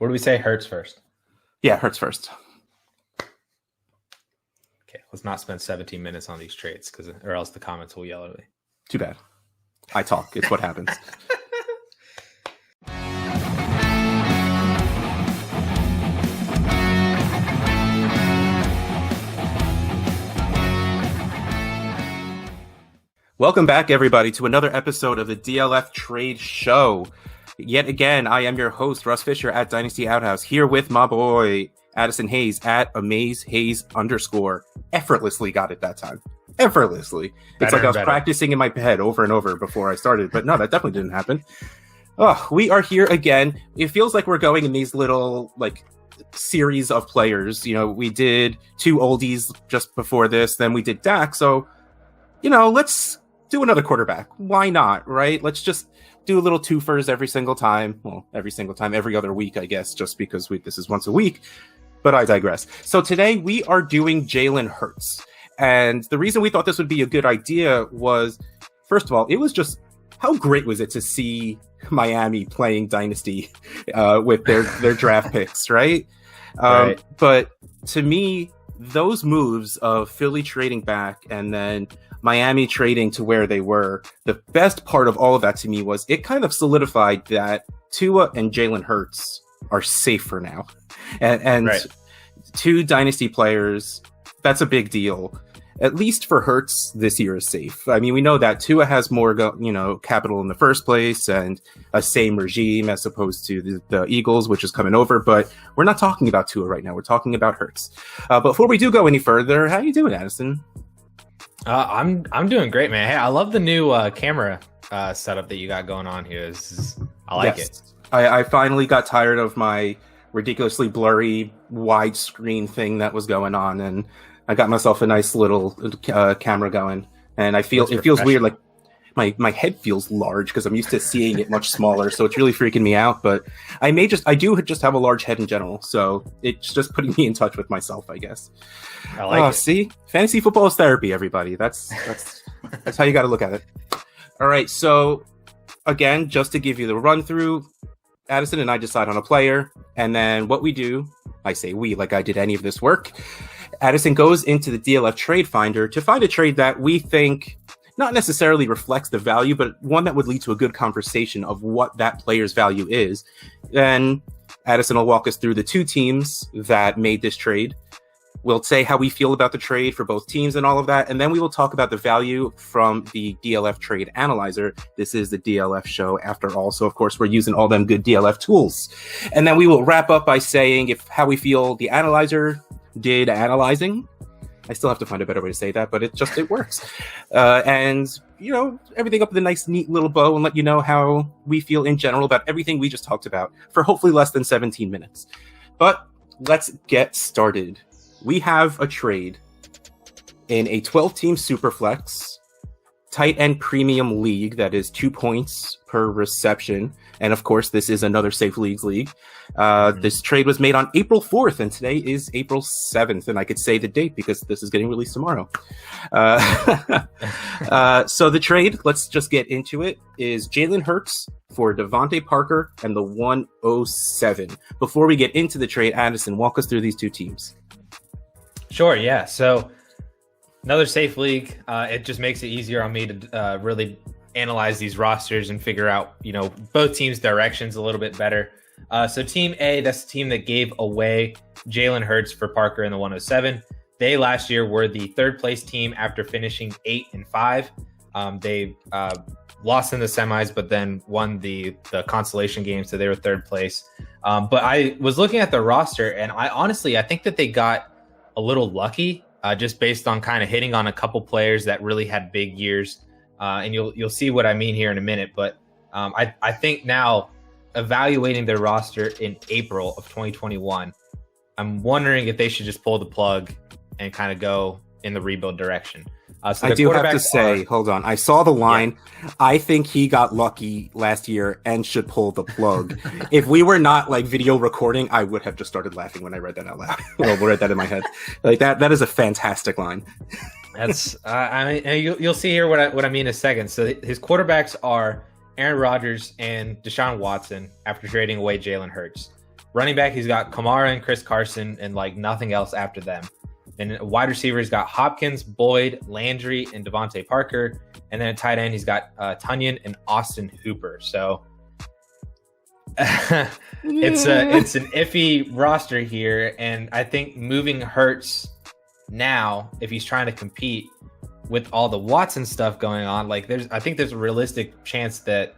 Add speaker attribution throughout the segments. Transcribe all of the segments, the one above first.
Speaker 1: What do we say? Hurts first.
Speaker 2: Yeah, Hurts first.
Speaker 1: Okay, let's not spend 17 minutes on these trades, or else the comments will yell at me.
Speaker 2: Too bad. I talk. It's what happens. Welcome back, everybody, to another episode of the DLF Trade Show. Yet again, I am your host, Russ Fisher at Dynasty Outhouse, here with my boy, Addison Hayes at AmazeHayes_. Effortlessly got it that time. Effortlessly. It's like I was practicing in my head over and over before I started, but no, that definitely didn't happen. Oh, we are here again. It feels like we're going in these little, series of players. You know, we did 2 oldies just before this, then we did Dak, so, let's do another quarterback. Why not, right? Let's just do a little twofers every single time. Well, every other week, I guess, just because this is once a week. But I digress. So today we are doing Jalen Hurts. And the reason we thought this would be a good idea was, first of all, it was just, how great was it to see Miami playing Dynasty with their draft picks, right?
Speaker 1: Right.
Speaker 2: But to me, those moves of Philly trading back and then Miami trading to where they were, the best part of all of that to me was it kind of solidified that Tua and Jalen Hurts are safe for now. And
Speaker 1: right.
Speaker 2: 2 Dynasty players, that's a big deal. At least for Hurts, this year is safe. I mean, we know that Tua has more, capital in the first place and a same regime as opposed to the Eagles, which is coming over. But we're not talking about Tua right now. We're talking about Hurts. Before we do go any further, how you doing, Addison?
Speaker 1: I'm doing great, man. Hey, I love the new camera setup that you got going on here. I like it.
Speaker 2: I finally got tired of my ridiculously blurry widescreen thing that was going on, and I got myself a nice little camera going. And it feels weird, like my head feels large because I'm used to seeing it much smaller, so it's really freaking me out. But I do just have a large head in general, so it's just putting me in touch with myself, I guess.
Speaker 1: I like it.
Speaker 2: See, fantasy football is therapy, everybody. That's how you got to look at it. All right, so again, just to give you the run through, Addison and I decide on a player, and then what we do, I say we, like I did any of this work. Addison goes into the DLF Trade Finder to find a trade that we think not necessarily reflects the value, but one that would lead to a good conversation of what that player's value is. Then Addison will walk us through the 2 teams that made this trade. We'll say how we feel about the trade for both teams and all of that. And then we will talk about the value from the DLF Trade Analyzer. This is the DLF show after all. So, of course, we're using all them good DLF tools. And then we will wrap up by saying how we feel the analyzer did analyzing. I still have to find a better way to say that, but it works. And, everything up with a nice, neat little bow and let you know how we feel in general about everything we just talked about for hopefully less than 17 minutes. But let's get started. We have a trade in a 12-team SUPERFLEX tight end premium league that is 2 points per reception. And of course, this is another Safe Leagues league. This trade was made on April 4th, and today is April 7th. And I could say the date because this is getting released tomorrow. So the trade, let's just get into it, is Jalen Hurts for Devontae Parker and the 107. Before we get into the trade, Addison, walk us through these 2 teams.
Speaker 1: Sure, yeah. So another safe league. It just makes it easier on me to really analyze these rosters and figure out, both teams' directions a little bit better. So Team A, that's the team that gave away Jalen Hurts for Parker in the 107. They last year were the 3rd place team after finishing 8-5. They lost in the semis, but then won the consolation game, so they were 3rd place. But I was looking at the roster, and I think that they got a little lucky, just based on kind of hitting on a couple players that really had big years. And you'll see what I mean here in a minute. But I think now, evaluating their roster in April of 2021, I'm wondering if they should just pull the plug and kind of go in the rebuild direction. So
Speaker 2: I do have to say, hold on. I saw the line. Yeah. I think he got lucky last year and should pull the plug. If we were not video recording, I would have just started laughing when I read that out loud. Well, read that in my head. That is a fantastic line.
Speaker 1: That's you'll see here what I mean in a second. So his quarterbacks are Aaron Rodgers and Deshaun Watson after trading away Jalen Hurts. Running back, he's got Kamara and Chris Carson and like nothing else after them. And wide receiver, he's got Hopkins, Boyd, Landry, and Devontae Parker. And then at tight end, he's got Tunyon and Austin Hooper. So it's an iffy roster here. And I think moving Hurts now, if he's trying to compete with all the Watson stuff going on, like I think there's a realistic chance that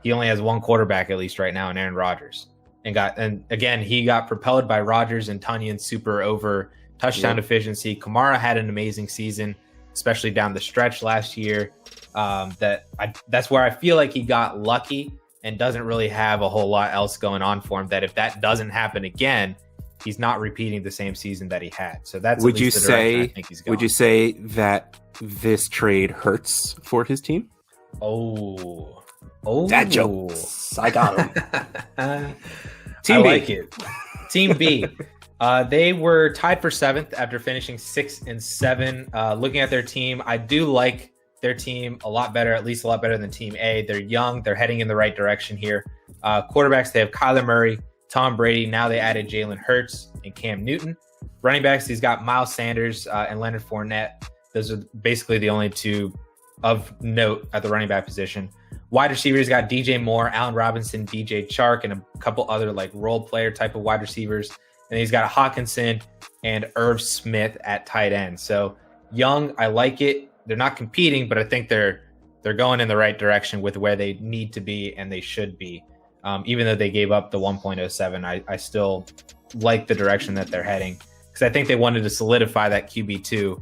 Speaker 1: he only has one quarterback at least right now in Aaron Rodgers. And again, he got propelled by Rodgers and Tunyon super over touchdown efficiency. Kamara had an amazing season, especially down the stretch last year. That's where I feel like he got lucky and doesn't really have a whole lot else going on for him. That if that doesn't happen again, he's not repeating the same season that he had. So that's
Speaker 2: would you say that this trade hurts for his team?
Speaker 1: Oh,
Speaker 2: that jokes. I got him.
Speaker 1: Team B. Like it. Team B. They were tied for 7th after finishing 6-7. Looking at their team, I do like their team a lot better, at least a lot better than Team A. They're young. They're heading in the right direction here. Quarterbacks, they have Kyler Murray, Tom Brady. Now they added Jalen Hurts and Cam Newton. Running backs, he's got Miles Sanders and Leonard Fournette. Those are basically the only two of note at the running back position. Wide receivers, got DJ Moore, Allen Robinson, DJ Chark, and a couple other like role player type of wide receivers. And he's got Hawkinson and Irv Smith at tight end. So young, I like it. They're not competing, but I think they're going in the right direction with where they need to be and they should be. Even though they gave up the 1.07, I still like the direction that they're heading because I think they wanted to solidify that QB2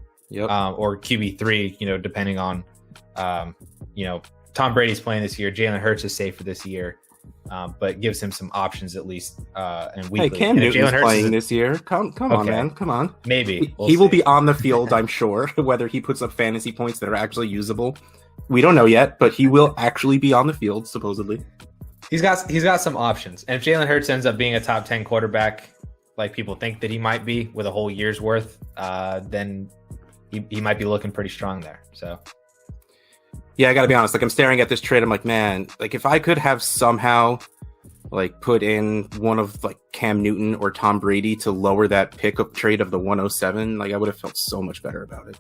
Speaker 1: or QB3, depending on, Tom Brady's playing this year. Jalen Hurts is safe for this year. But gives him some options at least and weekly.
Speaker 2: Hey, Cam Newton's playing this year. Come on, man. Come on.
Speaker 1: Maybe.
Speaker 2: He will be on the field, I'm sure, whether he puts up fantasy points that are actually usable. We don't know yet, but he will actually be on the field, supposedly.
Speaker 1: He's got some options. And if Jalen Hurts ends up being a top 10 quarterback, like people think that he might be with a whole year's worth, then he might be looking pretty strong there. So
Speaker 2: yeah, I gotta be honest. Like I'm staring at this trade, I'm like, man, like if I could have somehow like put in one of like Cam Newton or Tom Brady to lower that pickup trade of the 107, like I would have felt so much better about it.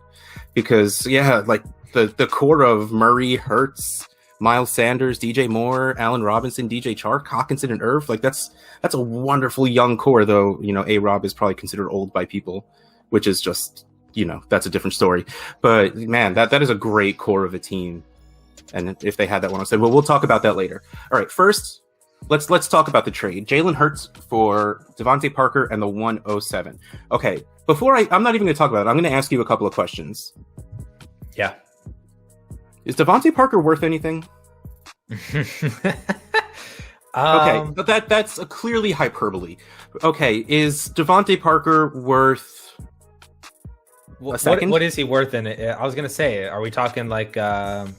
Speaker 2: Because like the core of Murray, Hurts, Miles Sanders, DJ Moore, Allen Robinson, DJ Chark, Hawkinson, and Irv, like that's a wonderful young core. Though A-Rob is probably considered old by people, which is just. That's a different story. But man, that is a great core of a team. And if they had that 107, well, we'll talk about that later. All right, first, let's talk about the trade. Jalen Hurts for Devontae Parker and the 107. Okay, before I'm not even going to talk about it. I'm going to ask you a couple of questions.
Speaker 1: Yeah.
Speaker 2: Is Devontae Parker worth anything? Okay, but that's a clearly hyperbole. Okay, is Devontae Parker worth
Speaker 1: what is he worth in it? I was gonna say, are we talking like a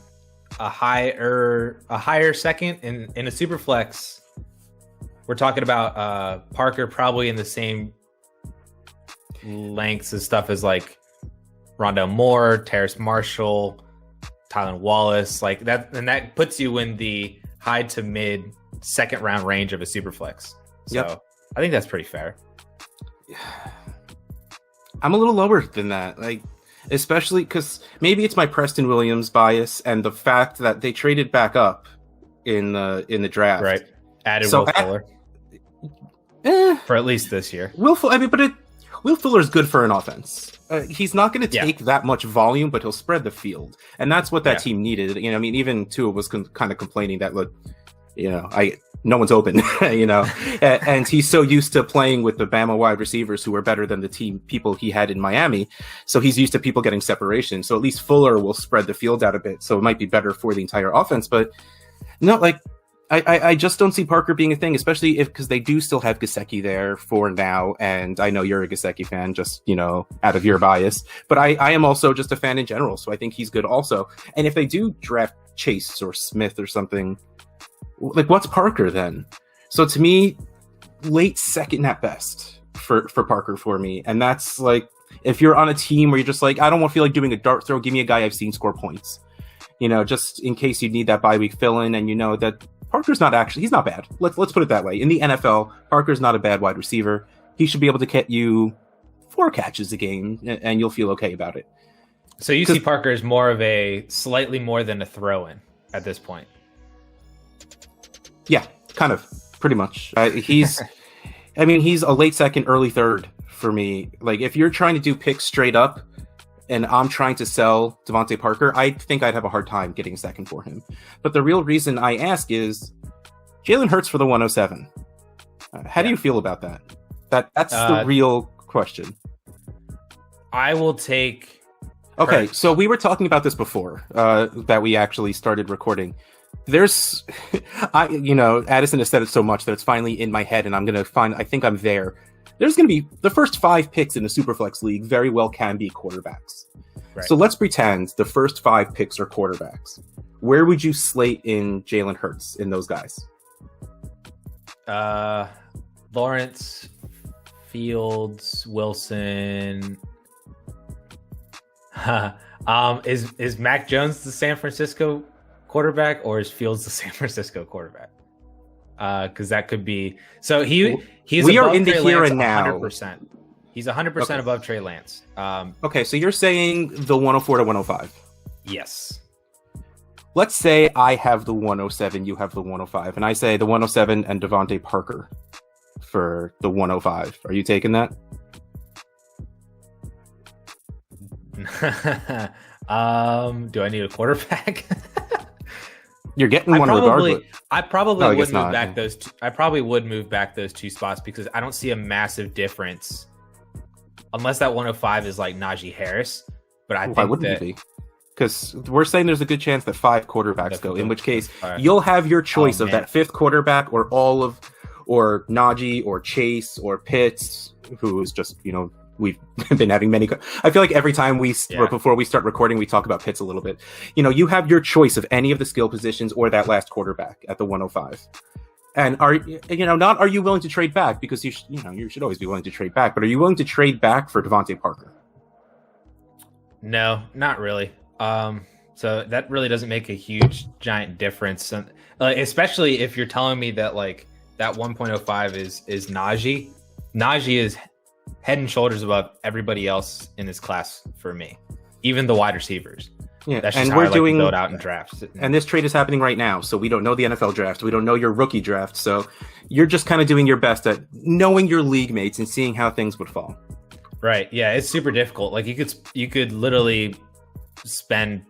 Speaker 1: higher second in a super flex? We're talking about Parker probably in the same lengths as stuff as like Rondell Moore, Terrace Marshall, Tylan Wallace, like that, and that puts you in the high to mid second round range of a super flex. So I think that's pretty fair.
Speaker 2: I'm a little lower than that, like especially because maybe it's my Preston Williams bias and the fact that they traded back up in the draft,
Speaker 1: right? Added Will Fuller for at least this year.
Speaker 2: Will Fuller is good for an offense. He's not going to take that much volume, but he'll spread the field, and that's what that team needed. Even Tua was kind of complaining that no one's open, and he's so used to playing with the Bama wide receivers who are better than the people he had in Miami. So he's used to people getting separation. So at least Fuller will spread the field out a bit. So it might be better for the entire offense, but no, like I just don't see Parker being a thing, especially because they do still have Gesicki there for now. And I know you're a Gesicki fan, just, out of your bias, but I am also just a fan in general. So I think he's good also. And if they do draft Chase or Smith or something, like what's Parker then? So to me, late second at best for Parker for me. And that's like, if you're on a team where you're just like, I don't want to feel like doing a dart throw, give me a guy I've seen score points, just in case you need that bye week fill in. And that Parker's not actually, he's not bad. Let's put it that way. In the NFL, Parker's not a bad wide receiver. He should be able to get you 4 catches a game, and you'll feel okay about it.
Speaker 1: So you see Parker as more of a slightly more than a throw-in at this point.
Speaker 2: Yeah, kind of, pretty much. He's a late second, early third for me. Like, if you're trying to do picks straight up, and I'm trying to sell Devontae Parker, I think I'd have a hard time getting a second for him. But the real reason I ask is Jalen Hurts for the 107. How do you feel about that? That's the real question.
Speaker 1: I will take...
Speaker 2: Okay, so we were talking about this before that we actually started recording. There's... Addison has said it so much that it's finally in my head, and I think I'm there. There's going to be the first 5 picks in the SUPERFLEX league very well can be quarterbacks. Right. So let's pretend the first 5 picks are quarterbacks. Where would you slate in Jalen Hurts in those guys?
Speaker 1: Lawrence, Fields, Wilson. Is Mac Jones the San Francisco quarterback, or is Fields the San Francisco quarterback? Because that could be. So he's
Speaker 2: we
Speaker 1: above
Speaker 2: are in
Speaker 1: Trey
Speaker 2: the here
Speaker 1: Lance
Speaker 2: and now.
Speaker 1: 100%. He's 100% above Trey Lance.
Speaker 2: Okay, so you're saying the 104 to 105.
Speaker 1: Yes.
Speaker 2: Let's say I have the 107, you have the 105, and I say the 107 and Devontae Parker for the 105. Are you taking that?
Speaker 1: Do I need a quarterback?
Speaker 2: You're getting one regardless.
Speaker 1: I probably would move back those. I probably would move back those 2 spots because I don't see a massive difference, unless that 105 is like Najee Harris. But I think
Speaker 2: why wouldn't it be? Because we're saying there's a good chance that 5 quarterbacks go. In which case, you'll have your choice of that 5th quarterback, or or Najee, or Chase, or Pitts, who is just we've been having many. I feel like every time before we start recording, we talk about Pitts a little bit. You have your choice of any of the skill positions or that last quarterback at the 105. And are you willing to trade back, because you should always be willing to trade back, but are you willing to trade back for Devontae Parker?
Speaker 1: No, not really. So that really doesn't make a huge giant difference, especially if you're telling me that like that 1.05 is Najee. Najee is head and shoulders above everybody else in this class for me, even the wide receivers. Yeah, that's just how I like to build out in drafts.
Speaker 2: And this trade is happening right now, so we don't know the NFL draft. We don't know your rookie draft, so you're just kind of doing your best at knowing your league mates and seeing how things would fall.
Speaker 1: Right. Yeah, it's super difficult. Like you could literally spend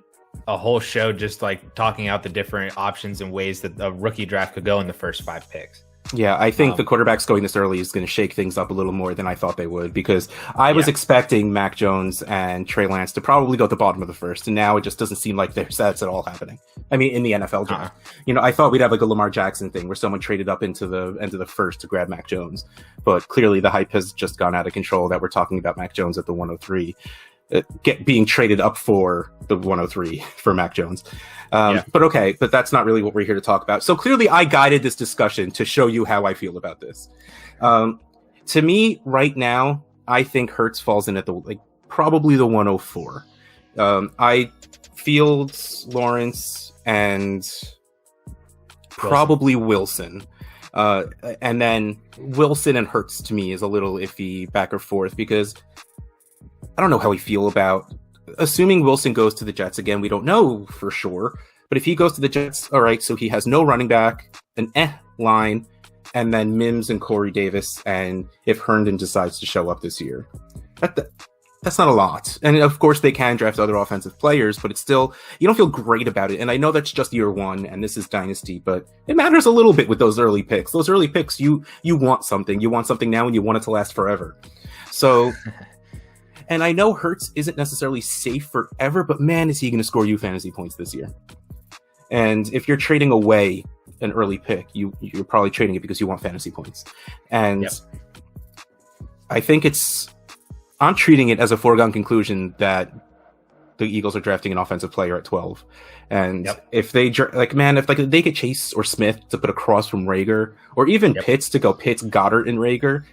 Speaker 1: a whole show just like talking out the different options and ways that a rookie draft could go in the first 5 picks.
Speaker 2: Yeah, I think the quarterbacks going this early is going to shake things up a little more than I thought they would, because I was expecting Mac Jones and Trey Lance to probably go at the bottom of the first, and now it just doesn't seem like that's at all happening. I mean, in the NFL draft. I thought we'd have like a Lamar Jackson thing where someone traded up into the end of the first to grab Mac Jones, but clearly the hype has just gone out of control that we're talking about Mac Jones at the 103. Being traded up for the 103 for Mac Jones. But that's not really what we're here to talk about. So clearly I guided this discussion to show you how I feel about this. To me right now, I think Hurts falls in at probably the 104. I Fields, Lawrence, and probably Wilson. And then Wilson and Hurts to me is a little iffy back or forth, because I don't know how we feel about assuming Wilson goes to the Jets again. We don't know for sure, but if he goes to the Jets, all right, so he has no running back, an line, and then Mims and Corey Davis. And if Herndon decides to show up this year, that's not a lot. And of course they can draft other offensive players, but it's still, you don't feel great about it. And I know that's just year 1 and this is Dynasty, but it matters a little bit with those early picks. Those early picks, you want something now, and you want it to last forever. So, and I know Hurts isn't necessarily safe forever, but man, is he going to score you fantasy points this year. And if you're trading away an early pick, you're probably trading it because you want fantasy points. And I think I'm treating it as a foregone conclusion that the Eagles are drafting an offensive player at 12. And if they they get Chase or Smith to put across from Rager, or even Pitts to go Pitts, Goddard, and Rager,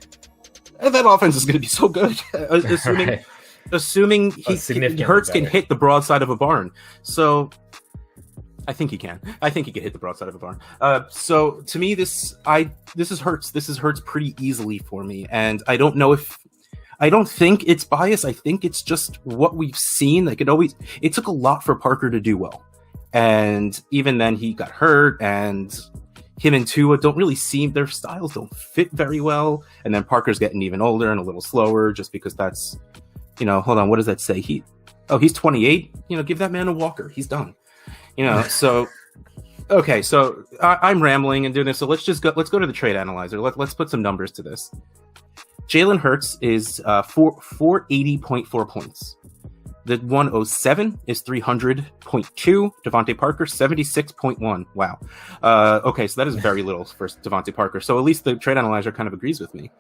Speaker 2: that offense is going to be so good. Assuming Hurts can hit the broadside of a barn. So I think he can. I think he can hit the broadside of a barn. So to me, this is Hurts. This is Hurts pretty easily for me, and I don't think it's bias. I think it's just what we've seen. It took a lot for Parker to do well, and even then he got hurt, and him and Tua don't really seem, their styles don't fit very well. And then Parker's getting even older and a little slower, just because that's, hold on, what does that say? He's 28. Give that man a walker. He's done. So okay, so I'm rambling and doing this. So let's go to the trade analyzer. Let's put some numbers to this. Jalen Hurts is 480.4 points. The 107 is 300.2. Devontae Parker 76.1. Wow. Okay, so that is very little for Devontae Parker. So at least the trade analyzer kind of agrees with me.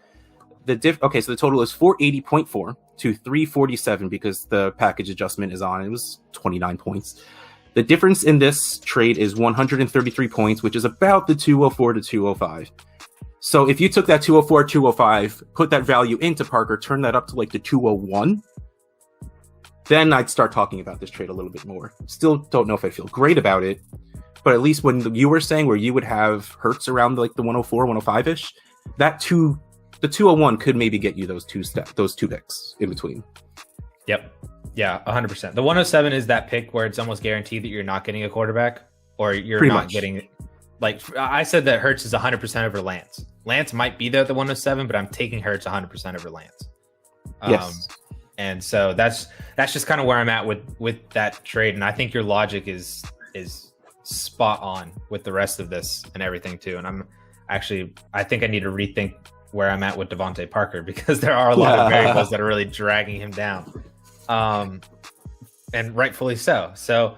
Speaker 2: Okay, so the total is 480.4 to 347 because the package adjustment is on. It was 29 points. The difference in this trade is 133 points, which is about the 204 to 205. So if you took that 204, 205, put that value into Parker, turn that up to like the 201, then I'd start talking about this trade a little bit more. Still don't know if I feel great about it, but at least when you were saying where you would have Hurts around like the 104, 105-ish, the 201 could maybe get you those two picks in between.
Speaker 1: Yep. Yeah, 100%. The 107 is that pick where it's almost guaranteed that you're not getting a quarterback, or you're
Speaker 2: Pretty
Speaker 1: not
Speaker 2: much.
Speaker 1: getting, like I said that Hurts is 100% over Lance. Lance might be there at the 107, but I'm taking Hurts 100% over Lance.
Speaker 2: Yes.
Speaker 1: And so that's just kind of where I'm at with that trade. And I think your logic is spot on with the rest of this and everything too. And I think I need to rethink where I'm at with Devontae Parker, because there are a lot of variables that are really dragging him down. And rightfully so. So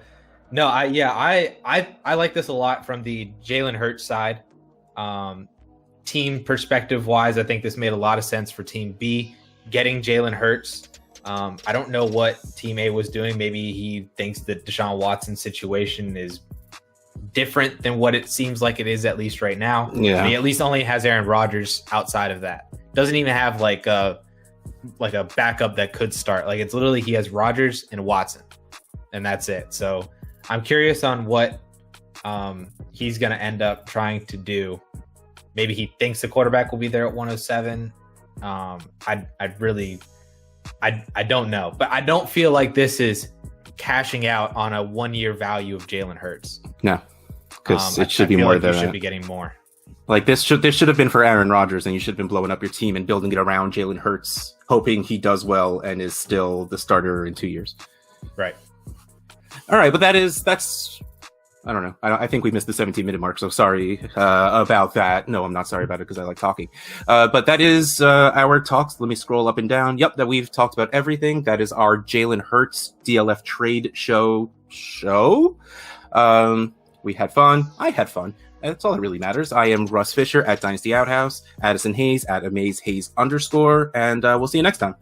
Speaker 1: no, I like this a lot from the Jalen Hurts side. Team perspective wise, I think this made a lot of sense for Team B getting Jalen Hurts. I don't know what Team A was doing. Maybe he thinks that Deshaun Watson's situation is different than what it seems like it is, at least right now.
Speaker 2: Yeah.
Speaker 1: He at least only has Aaron Rodgers outside of that. Doesn't even have like a backup that could start. Like, it's literally he has Rodgers and Watson, and that's it. So I'm curious on what he's going to end up trying to do. Maybe he thinks the quarterback will be there at 107. I don't know, but I don't feel like this is cashing out on a 1-year value of Jalen Hurts.
Speaker 2: No, because it should be more than
Speaker 1: you
Speaker 2: that.
Speaker 1: should be getting more.
Speaker 2: Like this should have been for Aaron Rodgers, and you should have been blowing up your team and building it around Jalen Hurts, hoping he does well and is still the starter in 2 years.
Speaker 1: Right.
Speaker 2: All right, but that's I don't know. I think we missed the 17-minute mark, so sorry about that. No, I'm not sorry about it because I like talking. But that is our talks. Let me scroll up and down. Yep, that we've talked about everything. That is our Jalen Hurts DLF trade show. We had fun. I had fun. That's all that really matters. I am Russ Fisher at Dynasty Outhouse, Addison Hayes at AmazeHayes_, and we'll see you next time.